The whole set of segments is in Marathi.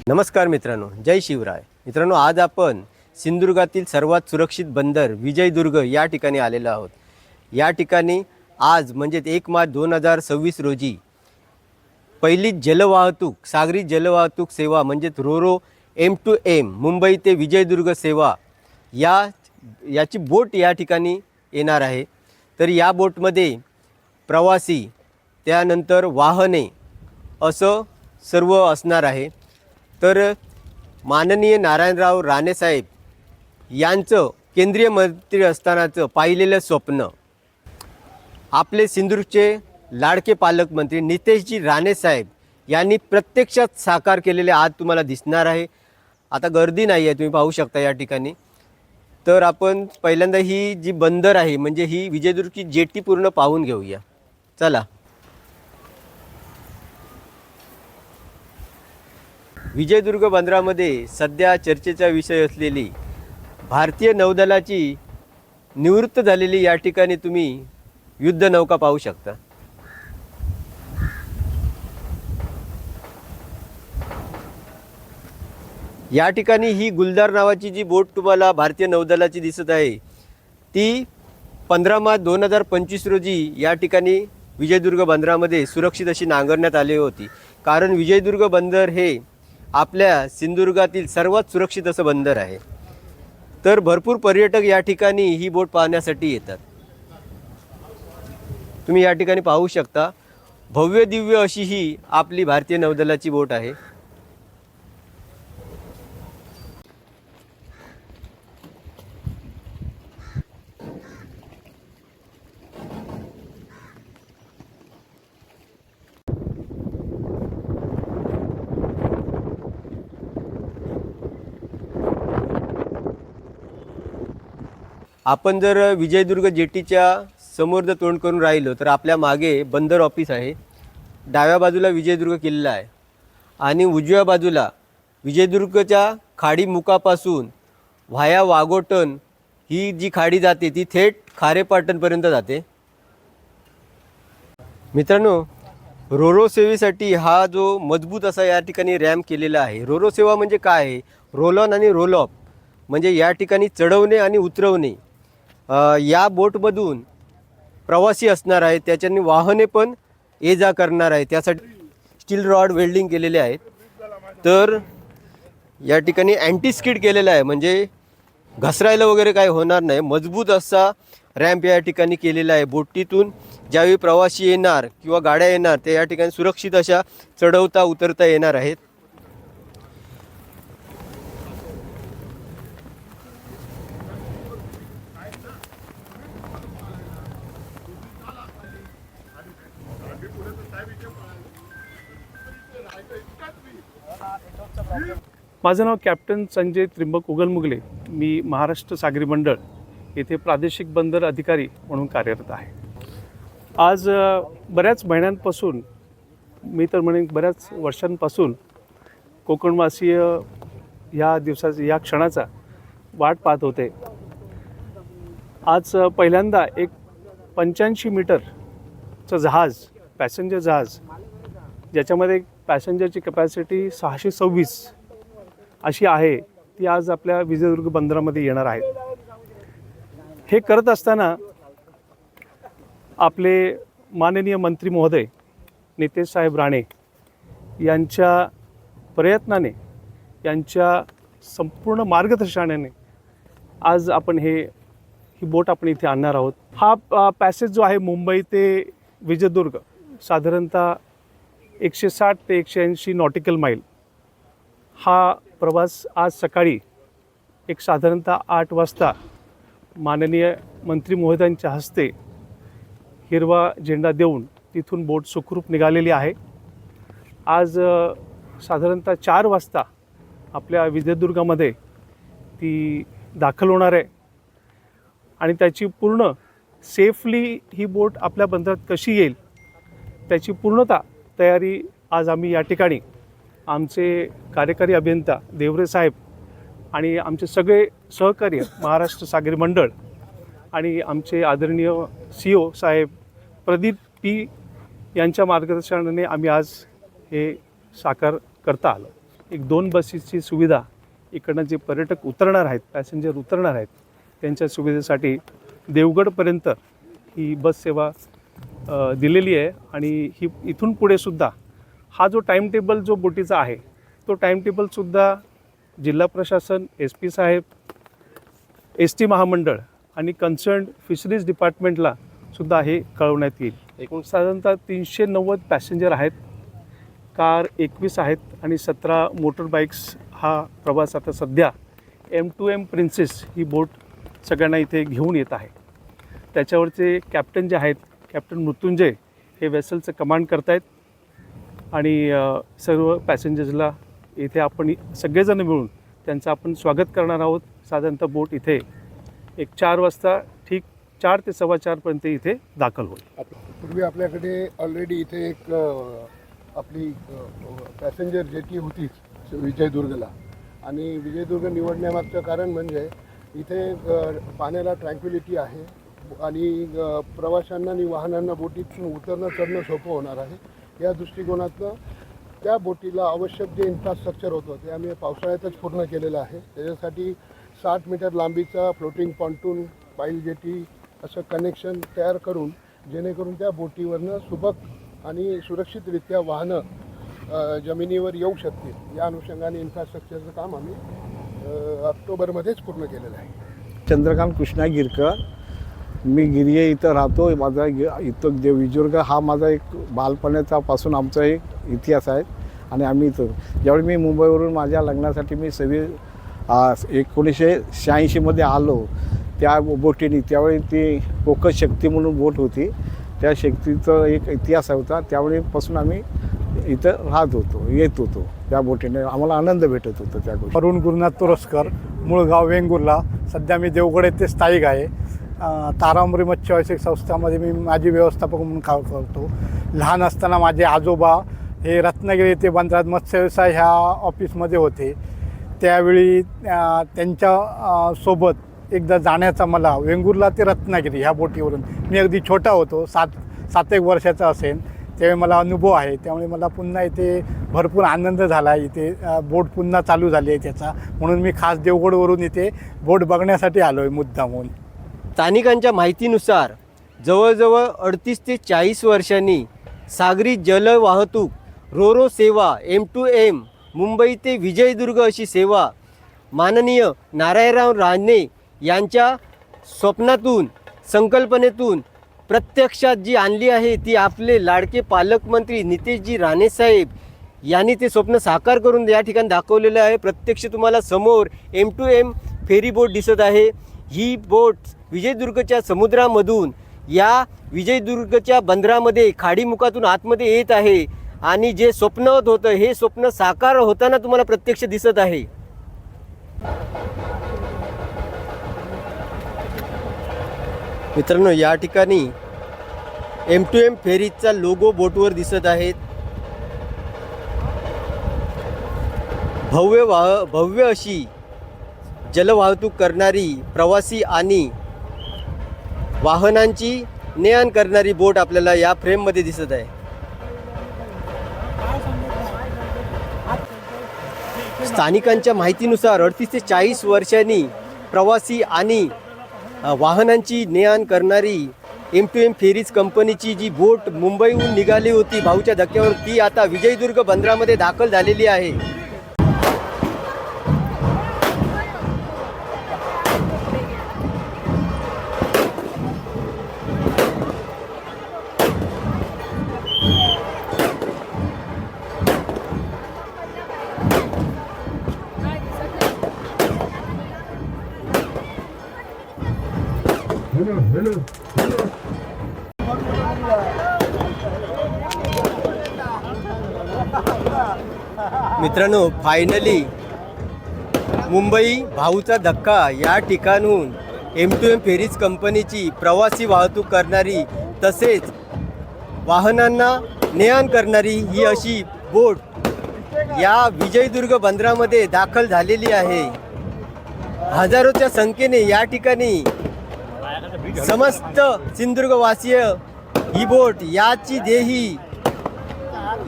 नमस्कार मित्रांनो, जय शिवराय. मित्रांनो, आज आपण सिंधुदुर्गातील सर्वात सुरक्षित बंदर विजयदुर्ग या ठिकाणी आलेलो आहोत. या ठिकाणी आज म्हणजे 1 मार्च 2026 रोजी पहिली जलवाहतूक सागरी जलवाहतूक सेवा म्हणजे रोरो M2M मुंबई ते विजयदुर्ग सेवा याची बोट या ठिकाणी येणार आहे. तर या बोटमध्ये प्रवासी त्यानंतर वाहने असं सर्व असणार आहे. तर माननीय नारायणराव राणेसाहेब यांचं केंद्रीय मंत्री असतानाचं पाहिलेलं स्वप्न आपले सिंधुदुर्गचे लाडके पालकमंत्री नितेशजी राणेसाहेब यांनी प्रत्यक्षात साकार केलेले आज तुम्हाला दिसणार आहे. आता गर्दी नाही आहे, तुम्ही पाहू शकता या ठिकाणी. तर आपण पहिल्यांदा ही जी बंदर आहे म्हणजे ही विजयदुर्गची जेटी पूर्ण पाहून घेऊया. चला. विजयदुर्ग बंदरामध्ये सध्या चर्चेचा विषय असलेली भारतीय नौदलाची निवृत्त झालेली या ठिकाणी तुम्ही युद्ध नौका पाहू शकता. या ठिकाणी ही गुलदार नावाची जी बोट तुम्हाला भारतीय नौदलाची दिसत आहे ती 15 मार्च 2025 रोजी या ठिकाणी विजयदुर्ग बंदरामध्ये सुरक्षित अशी नांगरण्यात आली होती. कारण विजयदुर्ग बंदर हे आपल्या सिंधुदुर्गातील सर्वात सुरक्षित असं बंदर आहे. तर भरपूर पर्यटक या ठिकाणी ही बोट पाहण्यासाठी येतात. तुम्ही या ठिकाणी पाहू शकता, भव्य दिव्य अशी ही आपली भारतीय नौदलाची बोट आहे. आपण जर विजयदुर्ग जेटीच्या समोर जर तोंड करून राहिलो तर आपल्या मागे बंदर ऑफिस आहे. डाव्या बाजूला विजयदुर्ग किल्ला आहे आणि उजव्या बाजूला विजयदुर्गच्या खाडीमुखापासून व्हाया वाघोटन ही जी खाडी जाते ती थेट खारेपाटणपर्यंत जाते. मित्रांनो, रोरो सेवेसाठी हा जो मजबूत असा या ठिकाणी रॅम्प केलेला आहे. रोरो सेवा म्हणजे काय आहे? रोल ऑन आणि रोल ऑफ म्हणजे या ठिकाणी चढवणे आणि उतरवणे. या बोटमधून प्रवासी असणार आहे, त्याच्यानी वाहने पण ये जा करणार आहे. त्यासाठी स्टील रॉड वेल्डिंग केलेले आहेत. तर या ठिकाणी अँटी स्किड केलेलं आहे म्हणजे घसरायला वगैरे काही होणार नाही. मजबूत असा रॅम्प या ठिकाणी केलेला आहे. बोटीतून ज्यावेळी प्रवासी येणार किंवा गाड्या येणार ते या ठिकाणी सुरक्षित अशा चढवता उतरता येणार आहेत. माझं नाव कॅप्टन संजय त्रिंबक उगलमुगले. मी महाराष्ट्र सागरी मंडळ येथे प्रादेशिक बंदर अधिकारी म्हणून कार्यरत आहे. आज बऱ्याच महिन्यांपासून, मी तर म्हणेन बऱ्याच वर्षांपासून कोकणवासीय ह्या दिवसाचा, या क्षणाचा वाट पाहत होते. आज पहिल्यांदा एक 85 मीटरचं जहाज, पॅसेंजर जहाज, ज्याच्यामध्ये पॅसेंजरची कॅपॅसिटी 626 अशी आहे, ती आज आपल्या विजयदुर्ग बंदरामध्ये येणार आहे. हे करत असताना आपले माननीय मंत्री महोदय नितेश साहेब राणे यांच्या प्रयत्नाने, यांच्या संपूर्ण मार्गदर्शनाने आज आपण ही बोट आपण इथे आणणार आहोत. हा पॅसेज जो आहे मुंबई ते विजयदुर्ग साधारणतः 160 ते 180 नॉटिकल माईल. हा प्रवास आज सकाळी एक साधारणतः 8 वाजता माननीय मंत्री महोदयांच्या हस्ते हिरवा झेंडा देऊन तिथून बोट सुखरूप निघालेली आहे. आज साधारणतः 4 वाजता आपल्या विजयदुर्गामध्ये ती दाखल होणार आहे आणि त्याची पूर्ण सेफली ही बोट आपल्या बंदरात कशी येईल त्याची पूर्णतः तयारी आज आम्ही या ठिकाणी आमचे कार्यकारी अभियंता देवरे साहेब आणि आमचे सगळे सहकार्य महाराष्ट्र सागरी मंडळ आणि आमचे आदरणीय CEO साहेब प्रदीप पी यांच्या मार्गदर्शनाने आम्ही आज हे साकार करता आलो. एक 2 बसेसची सुविधा इकडनं जे पर्यटक उतरणार आहेत, पॅसेंजर उतरणार आहेत, त्यांच्या सुविधेसाठी देवगडपर्यंत ही बस सेवा दिलेली आहे. आणि ही इथून पुढेसुद्धा हा जो टाईमटेबल जो बोटीचा आहे तो टाईमटेबलसुद्धा जिल्हा प्रशासन, SP साहेब, ST महामंडळ आणि कन्सर्न फिशरीज डिपार्टमेंटला सुद्धा हे कळवण्यात येईल. एकूण साधारणतः 390 पॅसेंजर आहेत, कार 21 आहेत आणि 17 मोटर बाईक्स. हा प्रवास आता सध्या M2M प्रिन्सेस ही बोट सगळ्यांना इथे घेऊन येत आहे. त्याच्यावरचे कॅप्टन जे आहेत, कॅप्टन मृत्युंजय, हे वेसलचं कमांड करतायत आणि सर्व पॅसेंजर्सला इथे आपण सगळेजण मिळून त्यांचं आपण स्वागत करणार आहोत. साधारणतः बोट इथे एक 4 वाजता ठीक 4 ते 4:15पर्यंत इथे दाखल होईल. पूर्वी आपल्याकडे ऑलरेडी इथे एक आपली पॅसेंजर जेटी होती विजयदुर्गला. आणि विजयदुर्ग निवडण्यामागचं कारण म्हणजे इथे पाण्याला ट्रँक्विलिटी आहे आणि प्रवाशांना आणि वाहनांना बोटीतून उतरणं चढणं सोपं होणार आहे. या दृष्टिकोनातनं त्या बोटीला आवश्यक जे इन्फ्रास्ट्रक्चर होतं ते आम्ही पावसाळ्यातच पूर्ण केलेलं आहे. त्याच्यासाठी 60 मीटर लांबीचा फ्लोटिंग पॉन्टून, पाईल जेटी असं कनेक्शन तयार करून जेणेकरून त्या बोटीवरनं सुबक आणि सुरक्षितरित्या वाहनं जमिनीवर येऊ शकतील या अनुषंगाने इन्फ्रास्ट्रक्चरचं काम आम्ही ऑक्टोबरमध्येच पूर्ण केलेलं आहे. चंद्रकांत कृष्णा गिरकर, मी गिरिये इथं राहतो. माझा इथं विजयदुर्ग हा माझा एक बालपणाचा पासून आमचा एक इतिहास आहे. आणि आम्ही इथं ज्यावेळी मी मुंबईवरून माझ्या लग्नासाठी मी 1986मध्ये आलो त्या बोटीने, त्यावेळी ती फोकस शक्ती म्हणून बोट होती. त्या शक्तीचा एक इतिहास होता. त्यावेळीपासून आम्ही इथं राहत होतो, येत होतो. त्या बोटीने आम्हाला आनंद भेटत होता त्या गोष्टी. अरुण गुरुनाथ तुरस्कर, मूळ गाव वेंगुर्ला. सध्या मी देवगड येथे स्थायिक आहे. तारांबरी मत्स्यव्यवसायिक संस्थामध्ये मी माझी व्यवस्थापक म्हणून काम करतो. लहान असताना माझे आजोबा हे रत्नागिरी येथे बंदरात मत्स्यव्यवसाय ह्या ऑफिसमध्ये होते. त्यावेळी त्यांच्या सोबत एकदा जाण्याचा मला वेंगुर्ला ते रत्नागिरी ह्या बोटीवरून, मी अगदी छोटा होतो, 7 वर्षाचा असेल, त्यावेळी मला अनुभव आहे. त्यामुळे मला पुन्हा इथे भरपूर आनंद झाला. इथे बोट पुन्हा चालू झाली आहे त्याचा, म्हणून मी खास देवगडवरून इथे बोट बघण्यासाठी आलो आहे मुद्दामून. स्थानिकांच्या माहितीनुसार जवळजवळ 38 ते 40 वर्षांनी सागरी जलवाहतूक रोरो सेवा M2M मुंबई ते विजयदुर्ग अशी सेवा माननीय नारायणराव राणे यांच्या स्वप्नातून, संकल्पनेतून प्रत्यक्षात जी आणली आहे ती आपले लाडके पालकमंत्री नितेशजी राणेसाहेब यांनी ते स्वप्न साकार करून या ठिकाणी दाखवलेलं आहे. प्रत्यक्ष तुम्हाला समोर M2M फेरी बोट दिसत आहे. ही बोट विजयदुर्गच्या समुद्रामधून या विजयदुर्गच्या बंदरामध्ये खाडीमुखातून आतमध्ये येत आहे आणि जे स्वप्न होतं हे स्वप्न साकार होताना तुम्हाला प्रत्यक्ष दिसत आहे. मित्रांनो, या ठिकाणी M2M फेरीचा लोगो बोटवर दिसत आहेत. भव्य अशी जलवाहतूक करणारी, प्रवासी आणि वाहनांची ने-आण करणारी बोट आपल्याला या फ्रेममध्ये दिसत आहे. स्थानिकांच्या माहितीनुसार 38 ते 40 वर्षांनी प्रवासी आणि वाहनांची ने-आण करणारी M2M फेरीज कंपनीची जी बोट मुंबईहून निघाली होती भाऊच्या धक्क्यावर, ती आता विजयदुर्ग बंदरामध्ये दाखल झालेली आहे. मित्रांनो, फायनली मुंबई भाऊचा धक्का या ठिकाणून M2M फेरीज कंपनीची प्रवासी वाहतूक करणारी तसेच वाहनांना ने-आण करणारी ही अशी बोट या विजयदुर्ग बंदरामध्ये दाखल झालेली आहे. हजारोच्या संख्येने या ठिकाणी समस्त सिंधुदुर्गवासीय ही बोट याची देही,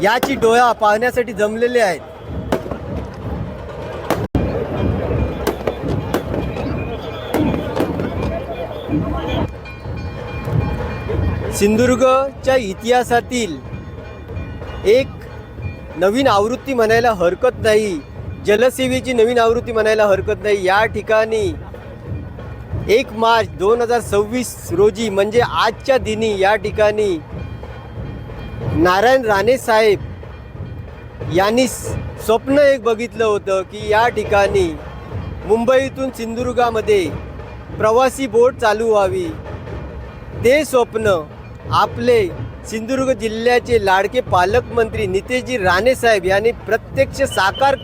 याची डोळा पाहण्यासाठी जमलेले आहेत. सिंधुदुर्गच्या इतिहासातील एक नवीन आवृत्ती म्हणायला हरकत नाही, जलसेवेची नवीन आवृत्ती म्हणायला हरकत नाही. या ठिकाणी 1 मार्च 2026 रोजी म्हणजे आजच्या दिनी या ठिकाणी नारायण राणे साहेब यांनी स्वप्न एक बघितलं होतं की या ठिकाणी मुंबईतून सिंधुदुर्गामध्ये प्रवासी बोट चालू व्हावी. ते स्वप्न आपले सिंधुदुर्ग जिल्ह्याचे लाडके पालकमंत्री नितेशजी राणे साहेब यांनी प्रत्यक्ष साकार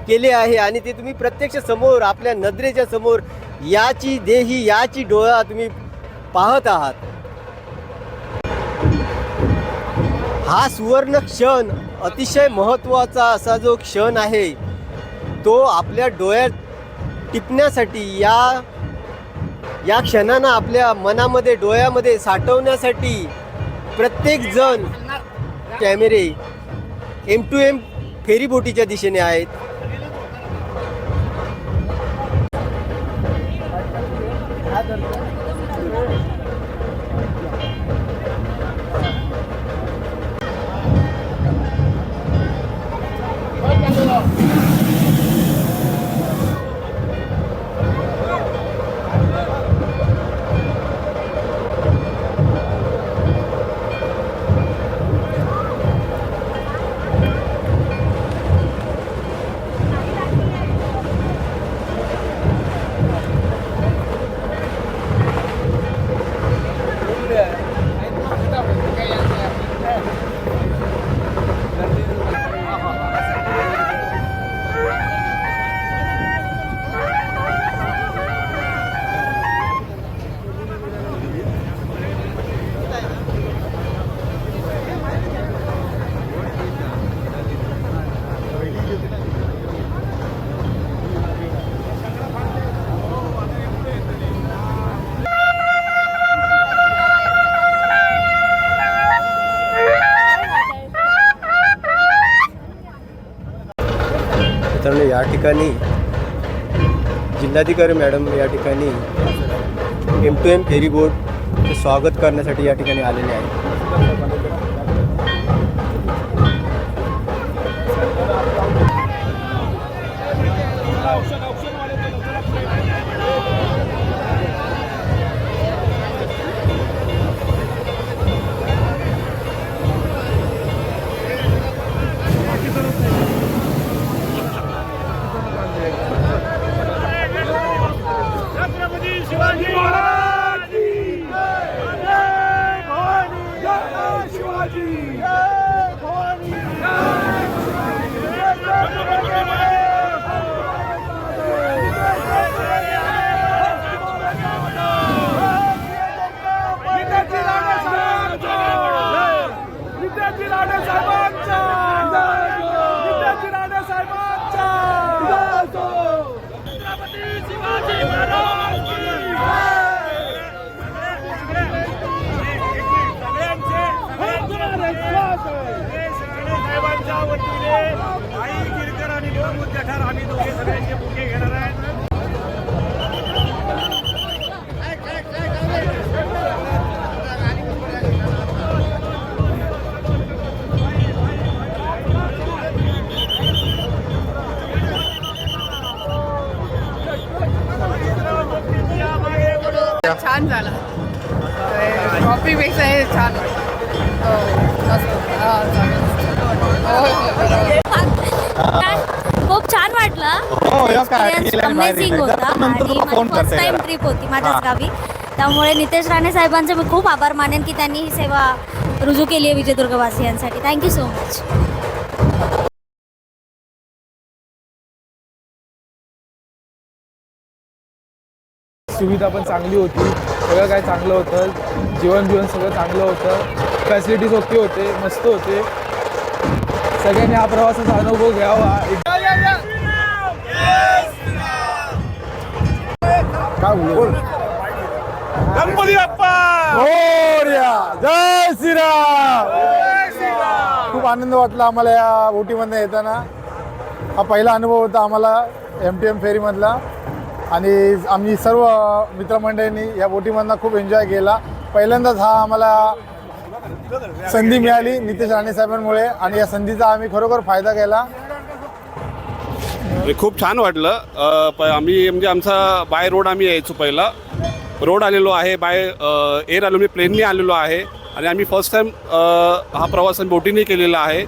केले आहे आणि ते तुम्ही प्रत्यक्ष समोर आपल्या नजरेच्या समोर याची देही याची डोळा तुम्ही पाहत आहात. हा सुवर्ण क्षण अतिशय महत्त्वाचा असा जो क्षण आहे तो आपल्या डोळ्यात टिपण्यासाठी या क्षणांना आपल्या मनामध्ये डोळ्यामध्ये साठवण्यासाठी प्रत्येकजण कॅमेरे M2M फेरीबोटीच्या दिशेने आहेत. मित्रांनो, या ठिकाणी जिल्हाधिकारी मॅडम या ठिकाणी M2M फेरीबोटचे स्वागत करण्यासाठी या ठिकाणी आलेले आहेत. छान झालं. ट्रॉफीपेक्षा हे छान खूप छान वाटलं. अमेझिंग होता आणि फर्स्ट टाइम ट्रिप होती माझ्याच गावी. त्यामुळे नितेश राणे साहेबांचे मी खूप आभार मानेन की त्यांनी ही सेवा रुजू केली आहे विजयदुर्गवासियांसाठी. Thank you so much. सुविधा पण चांगली होती, सगळं काय चांगलं होतं, जीवन सगळं चांगलं होतं, फॅसिलिटीज ओके होते, मस्त होते. सगळ्यांनी हा प्रवासाचा अनुभव घ्यावा. काय बोल गणपती बाप्पा मोरया, जय श्रीराम. खूप आनंद वाटला आम्हाला या बोटीमधनं येताना. हा पहिला अनुभव होता आम्हाला M2M फेरीमधला आणि आम्ही सर्व मित्रमंडळींनी या बोटीमधनं खूप एन्जॉय केला. पहिल्यांदाच हा आम्हाला संधी मिळाली नितेश राणे साहेबांमुळे आणि या संधीचा आम्ही खरोखर फायदा केला. खूप छान वाटलं. आम्ही म्हणजे आमचा बाय रोड आम्ही यायचो, पहिला रोड आलेलो आहे, बाय एअर आलो, मी प्लेननी आलेलो आहे आणि आम्ही फर्स्ट टाईम हा प्रवास बोटीने केलेला आहे.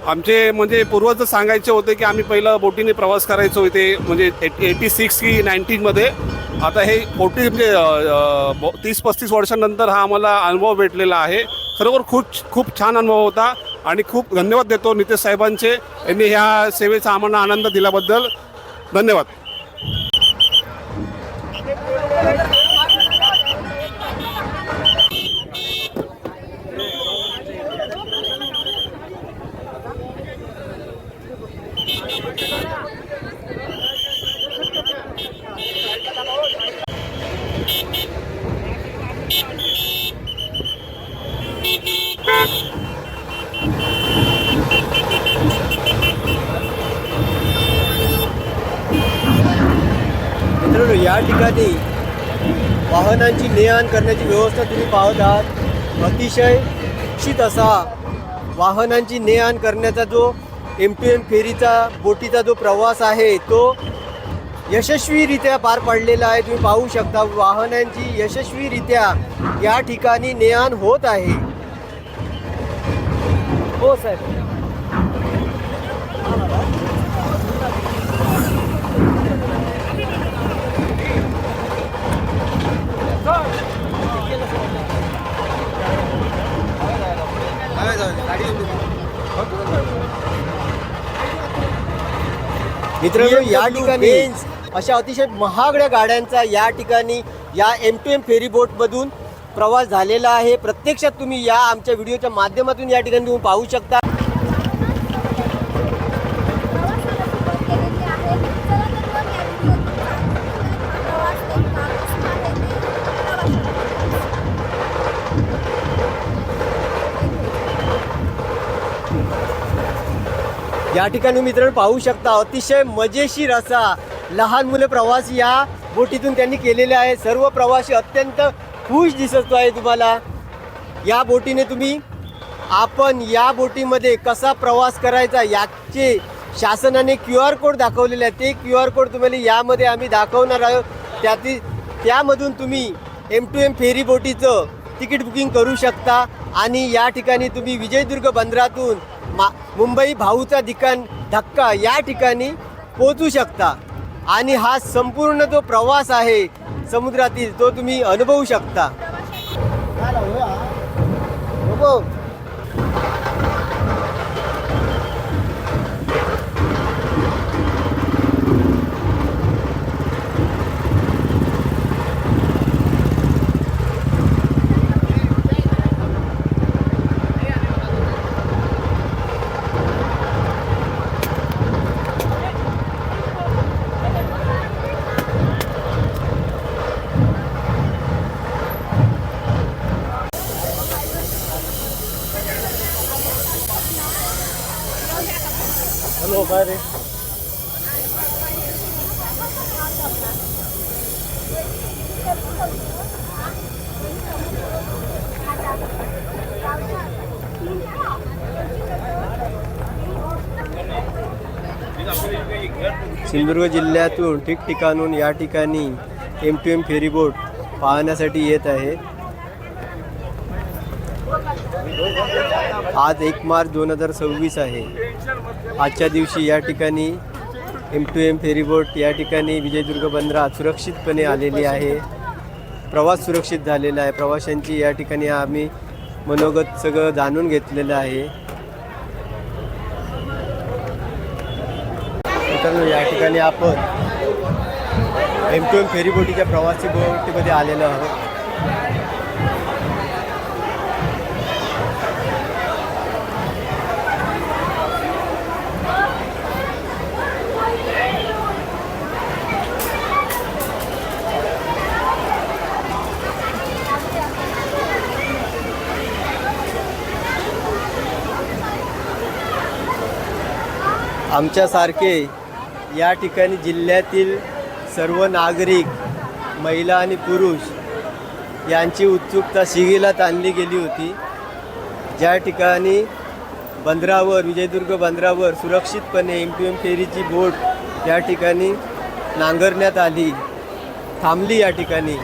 आमचे म्हणजे पूर्वज सांगायचे होते की आम्ही पहिलं बोटीने प्रवास करायचो इथे, म्हणजे 86 की 19मध्ये. आता हे 40 म्हणजे 30-35 वर्षांनंतर हा आम्हाला अनुभव भेटलेला आहे. खरोखर खूप छान अनुभव होता आणि खूप धन्यवाद देतो नितेश साहेबांचे, यांनी ह्या सेवेचा आम्हाला आनंद दिल्याबद्दल धन्यवाद. मित्रांनो, या ठिकाणी वाहनांची ने-आण करण्याची व्यवस्था तुम्ही पाहत आहात. अतिशय सुरक्षित असा वाहनांची ने-आण करण्याचा जो M2M फेरीचा बोटीचा जो प्रवास आहे तो यशस्वीरित्या पार पडलेला आहे. तुम्ही पाहू शकता वाहनांची यशस्वीरित्या या ठिकाणी ने-आण होत आहे. हो साहेब. मित्रांनो, या ठिकाणी अशा अतिशय महागड्या गाड्यांचा या ठिकाणी या M2M फेरी बोटमधून प्रवास झालेला आहे. प्रत्यक्षात तुम्ही या आमच्या व्हिडिओच्या माध्यमातून या ठिकाणी तुम्ही पाहू शकता. या ठिकाणी मित्रांनो पाहू शकता अतिशय मजेशीर असा लहान मुले प्रवास या बोटीतून त्यांनी केलेले आहे. सर्व प्रवासी अत्यंत खुश दिसत आहे तुम्हाला. या बोटीने आपण या बोटीमध्ये कसा प्रवास करायचा याचे शासनाने QR कोड दाखवलेले आहे. ते QR कोड तुम्हाला यामध्ये आम्ही दाखवणार आहोत. त्यामधून तुम्ही M2M फेरी बोटीचं तिकीट बुकिंग करू शकता आणि या ठिकाणी तुम्ही विजयदुर्ग बंदरातून मुंबई भाऊचा धक्का या ठिकाणी पोहोचू शकता आणि हा संपूर्ण जो प्रवास आहे समुद्रातील तो तुम्ही अनुभवू शकता. सिंधुदुर्ग जिल्ह्यातून ठिकठिकाणून या ठिकाणी M2M फेरी बोट पाहण्यासाठी येत आहे. आज 1 मार्च 2026 आहे. आजच्या दिवशी या ठिकाणी M2M फेरी बोट या ठिकाणी विजयदुर्ग बंदरात सुरक्षितपणे आलेली आहे. प्रवास सुरक्षित झालेला आहे. प्रवाशांची या ठिकाणी आम्ही मनोगत सगळं जाणून घेतलेलं आहे. मित्रांनो, या ठिकाणी आपण M2M फेरी बोटीच्या प्रवासी बोटीमध्ये आलेलो आहोत. आमच्यासारखे या ठिकाणी जिल्ह्यातील सर्व नागरिक, महिला आणि पुरुष यांची उत्सुकता शिगेला ताणली गेली होती. ज्या ठिकाणी बंदरावर विजयदुर्ग बंदरावर सुरक्षितपणे MTM फेरीची बोट या ठिकाणी नांगरण्यात आली, थांबली या ठिकाणी.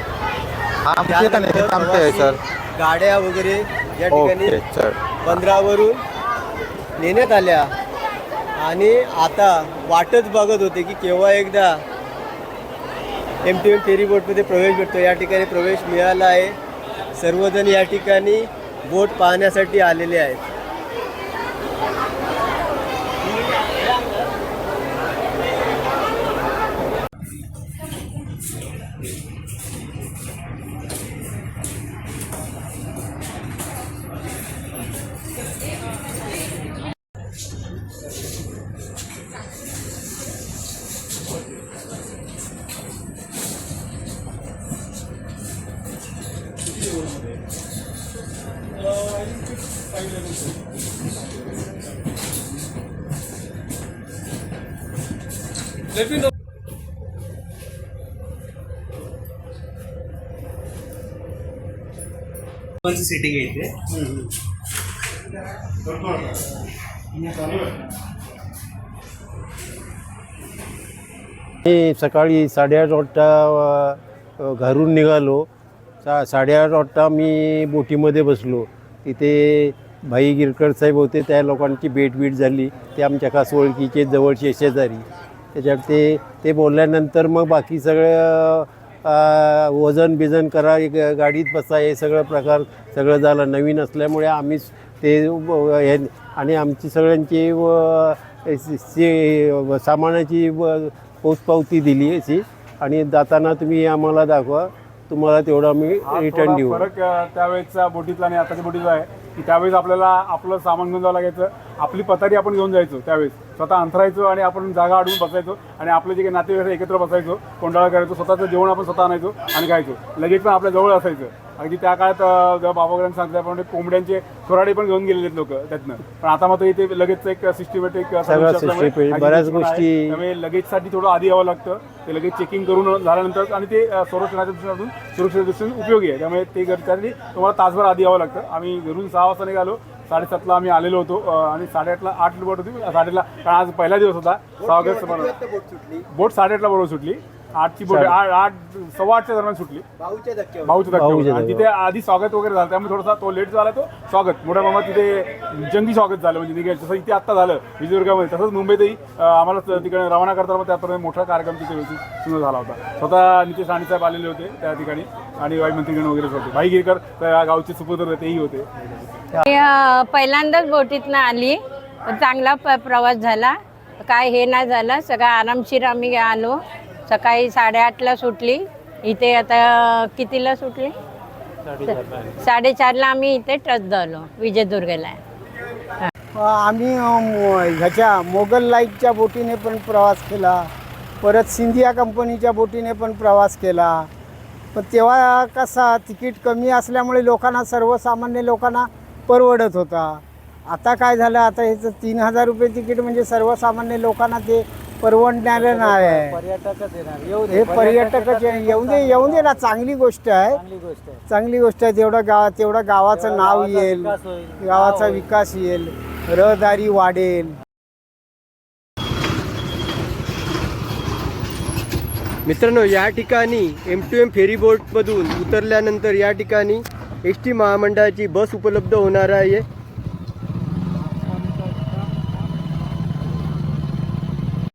त्यानंतर प्रवासी गाड्या वगैरे या ठिकाणी बंदरावरून नेण्यात आल्या आणि आता वाटच बघत होते की केव्हा एकदा MTM फेरी बोटमध्ये प्रवेश भेटतो. या ठिकाणी प्रवेश मिळाला आहे. सर्वजण या ठिकाणी बोट पाहण्यासाठी आलेले आहेत. मी सकाळी 8:30 वाजता घरून निघालो. 8:30 वाजता मी बोटीमध्ये बसलो. तिथे भाई गिरकर साहेब होते, त्या लोकांची भेट झाली. ते आमच्या खास ओळखीचे जवळचे शेजारी. त्याच्यात ते बोलल्यानंतर मग बाकी सगळं वजन बिजन करा, गाडीत बसा, हे सगळं प्रकार सगळं झालं. नवीन असल्यामुळे आम्हीच ते आणि आमची सगळ्यांची सामानाची पोचपावती दिली अशी, आणि जाताना तुम्ही आम्हाला दाखवा, तुम्हाला तेवढं आम्ही रिटर्न देऊ. फरक त्यावेळेचा बोटीतला आणि आताच्या बोटीचा आहे की त्यावेळेस आपल्याला आपलं सामान घेऊन जावं लागायचं. आपली पतारी आपण घेऊन जायचो, त्यावेळेस स्वतः अंतरायचो आणि आपण जागा अडवून बसायचो आणि आपले जे काही नातेवाईक एकत्र बसायचो, कोंडाळा करायचो, स्वतःचं जेवण आपण स्वतः आणायचो आणि खायचो. लगेच पण आपल्या जवळ असायचं. अगदी त्या काळात जेव्हा बाबागडांनी सांगितल्याप्रमाणे कोंबड्यांचे खोराडे पण घेऊन गेलेले लोक त्यातनं. पण आता मात्र इथे लगेच एक सिस्टमॅटिक बऱ्याच गोष्टी त्यामुळे लगेजसाठी थोडं आधी यावं लागतं. ते लगेच चेकिंग करून झाल्यानंतर आणि ते संरक्षणाच्या दृष्टीतून सुरक्षेच्या दृष्टीने उपयोगी आहे. त्यामुळे ते करताना तुम्हाला तासभर आधी यावं लागतं. आम्ही घरून 6 वाजता निघालो, 7:30ला आम्ही आलेलो होतो आणि 8:30ला 8 बोट होती. 8:30ला कारण आज पहिला दिवस होता, 6 ऑगस्ट. बोट 8:30ला बरोबर सुटली. 8ची बोट 8:15च्या दरम्यान सुटली, भाऊच्या धक्क्यावर. आणि तिथे आधी स्वागत वगैरे झालं, त्यामुळे थोडासा तो लेट झाला. तो स्वागत मोठ्या प्रमाणात तिथे जंगी स्वागत झालं, म्हणजे निघायचं जसं इथे आत्ता झालं विजयदुर्गामध्ये, तसंच मुंबईतही आम्हाला तिकडे रवाना करताना त्याप्रमाणे मोठा कार्यक्रम तिथे सुरू झाला होता. स्वतः नितेश राणे साहेब आलेले होते त्या ठिकाणी आणि वायुमंत्रीगण वगैरे होते. भाई गिरकर त्या गावचे सुपुत्र तेही होते. पहिल्यांदाच बोटीतनं आली, चांगला प्रवास झाला, काय हे नाही झालं, सगळं आरामशीर आम्ही आलो. सकाळी 8:30ला सुटली, इथे आता कितीला सुटली? 4:30ला आम्ही इथे टच झालो विजयदुर्गला. आम्ही ह्याच्या मोगल लाईटच्या बोटीने पण प्रवास केला, परत सिंधिया कंपनीच्या बोटीने पण प्रवास केला. पण तेव्हा कसा तिकीट कमी असल्यामुळे लोकांना, सर्वसामान्य लोकांना परवडत होता. आता काय झालं, आता ह्याचं 3000 रुपये तिकीट म्हणजे सर्वसामान्य लोकांना ते परवडणारं नाही आहे. हे पर्यटकच येऊन दे ना, चांगली गोष्ट आहे, चांगली गोष्ट आहे. तेवढं गावाचं नाव येईल, गावाचा विकास येईल, रहदारी वाढेल. मित्रांनो, या ठिकाणी MTM फेरी बोटमधून उतरल्यानंतर या ठिकाणी ST महामंडळाची बस उपलब्ध होणार आहे.